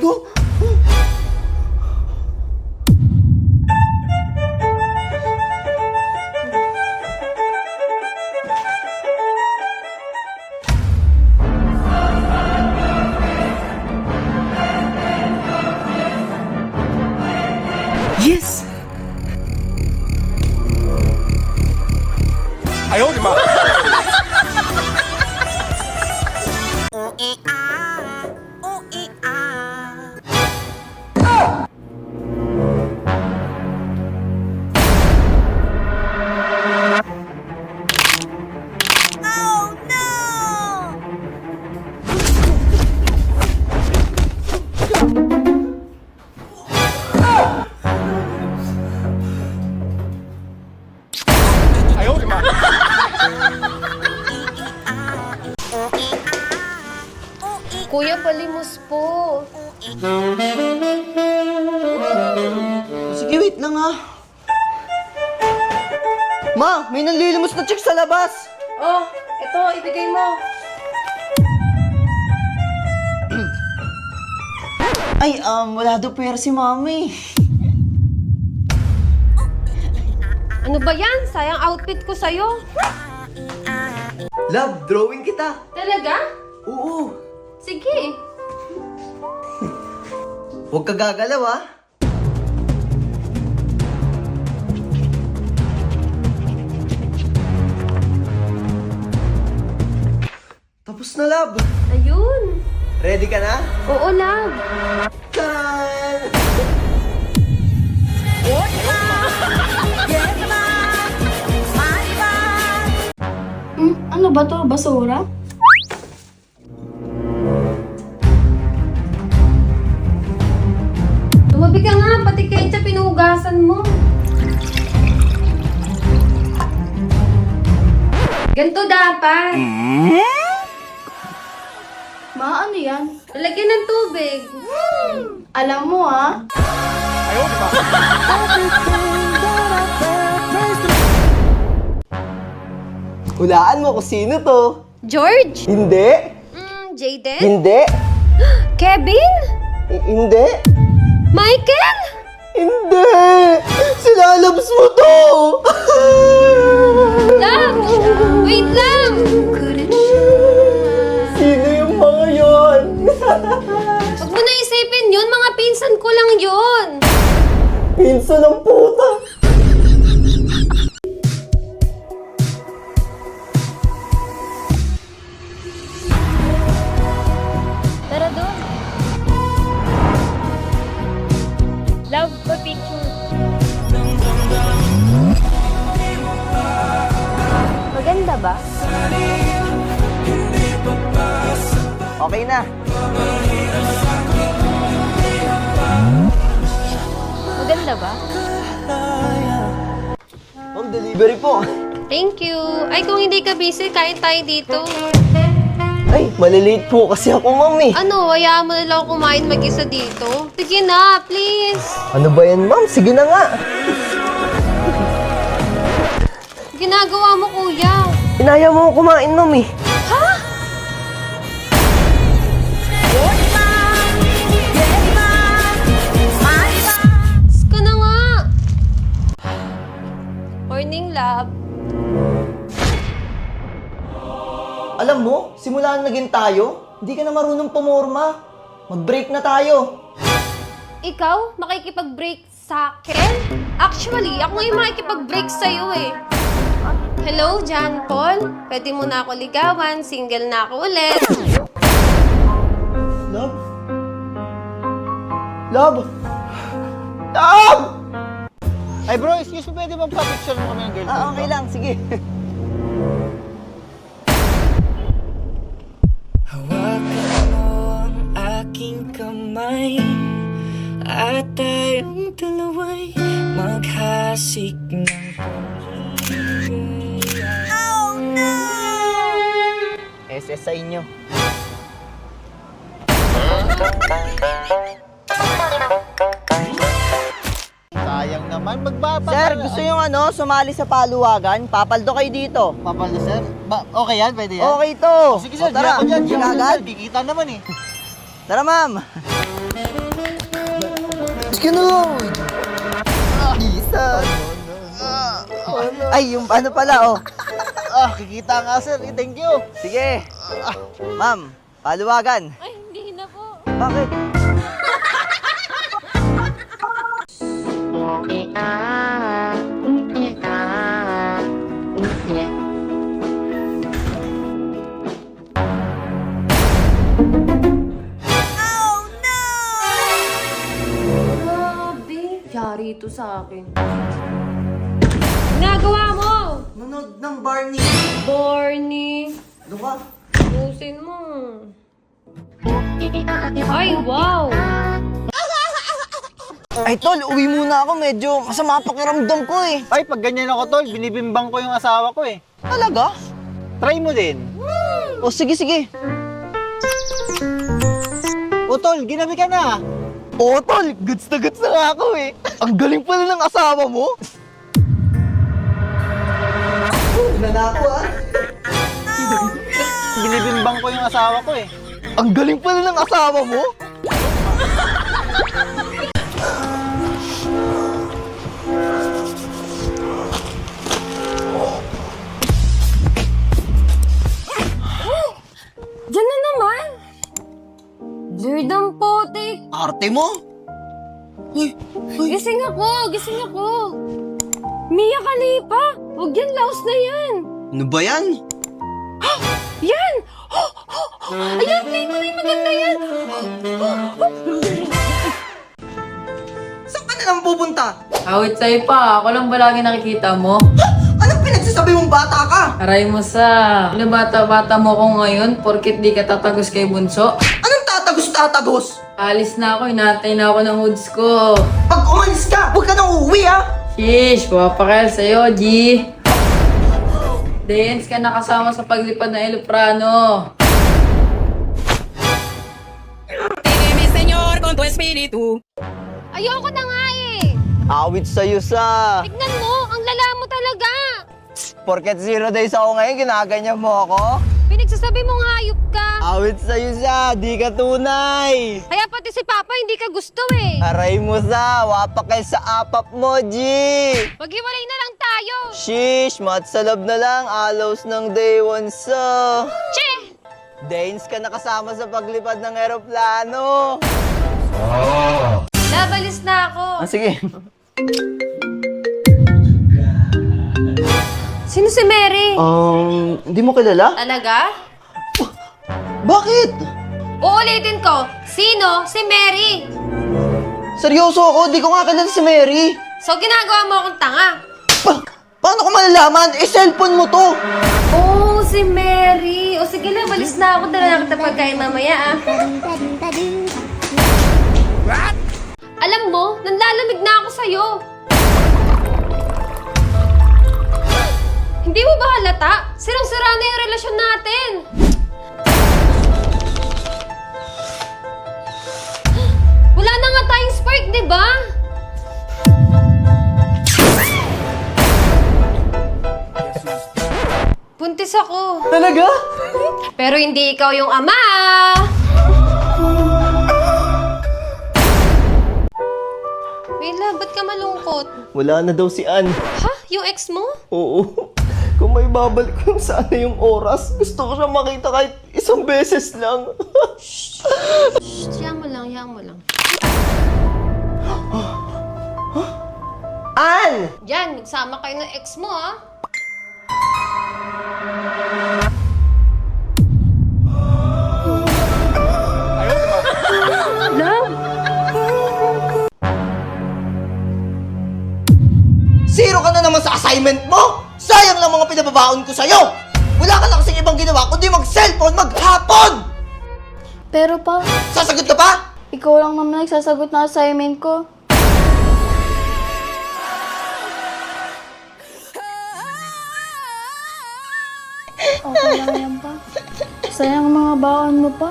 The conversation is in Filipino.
ko! Yes! 哎呦我的妈！ 哎呦我的妈！ Kuya, palimos po. Sige, wait lang ha. Ma, may nanlilimos na chick sa labas! Oh, ito, ibigay mo. Ay, wala daw pera si mami. Ano ba yan? Sayang outfit ko sa'yo. Love, drawing kita. Talaga? Oo. Sige. Huwag ka gagalaw ha. Tapos na, love. Ayun. Ready ka na? Oo, love. Taran! Ano ba to? Basura? Tumabi ka nga, pati ketchup pinuhugasan mo. Ganto dapat. Ma, ano yan? Lagyan ng tubig. Alam mo ah. 哎呦我的妈！ Hulaan mo kung sino to. George? Hindi. Jaden? Hindi. Kevin? Hindi. Michael? Hindi. Silalabs mo to. Love! Wait lang! Sino yung mga yon? Huwag mo na isipin yun, mga pinsan ko lang yun. Pinsan ng puta. Tara doon. Love, pa-picture. Maganda ba? Okay na. Maganda ba? Ma'am, delivery po. Thank you. Ay, kung hindi ka busy, kain tayo dito. Ay, malilate po kasi ako, ma'am eh. Ano, hayaan mo na lang ako kumain mag-isa dito? Sige na, please. Ano ba yan, ma'am? Sige na nga. Ginagawa mo, kuya. Inaya mo ako kumain, ma'am eh. Ka na nga. Morning, love. Alam mo, simula na naging tayo, hindi ka na marunong pumorma. Mag-break na tayo. Ikaw, makikipag-break sa akin? Actually, ako ngayon makikipag-break sa'yo eh. Hello, John Paul? Pwede mo na ako ligawan, single na ako ulit. Love? Love? Love! Ay bro, excuse me, pwede bang pa-picture mo kami ng girlfriend Ah, okay lang. Sige. Hawakan mo ang aking kamay at tayong dalawa'y maghasik ng pag-ibig. Oh no! SS sa inyo. Sayang naman, magbaba. Sir, gusto yung sumali sa paluwagan? Papaldo kayo dito. Papaldo, sir? Okay yan, pwede yan? Okay to. Sige sir, O, tara. di ako dyan. Sige agad. Kikita naman eh. Tara, ma'am. Sige na! Isa! Ay, yung ano pala, oh. Kikita nga sir. Thank you. Sige. Ma'am, paluwagan. Ay, hindi na po. Bakit? Grabe. Yari ito sa akin. Ginagawa mo! Nanood ng Barney. Barney. Ano ka? Pusin mo. Ay, wow! Ay, tol, uwi muna ako. Medyo masama pakiramdam ko eh. Ay, pag ganyan ako tol, binibimbang ko yung asawa ko eh. Talaga? Try mo din. O, sige, sige. O tol, ginabi ka na. Oo, tol. Goods na nga ako eh. Ang galing pala ng asawa mo. Na ako ah. Binibimbang ko yung asawa ko eh. Ang galing pala ng asawa mo. Diyan na naman! Blurred ang potik! Arte mo? Uy, Gising ako! Gising ako! Mia Khalifa! Huwag yan, laos na yan! ano ba yan? Yan! Ayan, play mo na yung maganda yan! Saan ka na naman pupunta? Awit sa'yo pa, ako lang ba lagi nakikita mo? Anong pinagsasabi mong bata ka? Aray mo sa, bata-bata mo ko ngayon, porkit di ka tatagos kay Bunso. Anong tatagos-tatagos? Alis na ako, inaantay na ako ng hoods ko. Pag umalis ka, huwag ka nang uuwi ah! Shish, papakal sa'yo, G. Dance ka nakasama sa paglipad ng eloprano. Ayoko na nga eh! Awit sa'yo sa... Tignan mo, ang lala mo talaga! Porket 0 days ako ngayon, ginaganyan mo ako? Pinagsasabi mong hayop ka! Awit sa'yo sa, di ka tunay! Kaya pati si Papa hindi ka gusto eh! Aray mo sa, wapakay sa apap mo, G! Maghiwalay na lang tayo! Shish, matsalab na lang, alaws ng day one sa... Che! Danes ka nakasama sa paglipad ng eroplano! Labalis na ako! Sige. Sino si Mary? Hindi mo kilala? Talaga? Bakit? Uulitin ko, sino si Mary? Seryoso ako, di ko nga kilala si Mary. So ginagawa mo akong tanga? Paano ko malalaman? Eh, cellphone mo to! Oh, si Mary! O sige lang, balis na ako. Dala na kita pagkain mamaya ah. Alam mo, nanlalamig na ako sa'yo. Hindi mo ba halata? Sirang-sira na yung relasyon natin. Wala na nga tayong spark, di ba? Buntis ako. Talaga? Pero hindi ikaw yung ama. Mila, ba't ka malungkot? Wala na daw si Ann. Ha? Yung ex mo? Oo. Kung may babalik kung sana yung oras, gusto ko siya makita kahit isang beses lang. Hiyang mo lang, hiyang mo lang. Ann! Diyan, magsama kayo ng ex mo, ha? Zero ka na naman sa assignment mo! Sayang lang mga pinababaon ko sa'yo! Wala ka na kasing ibang ginawa kundi mag-cellphone maghapon! Pero pa, Sasagot ka pa? ikaw lang naman nagsasagot na assignment ko. Okay lang yan pa. Sayang ang mga baon mo pa.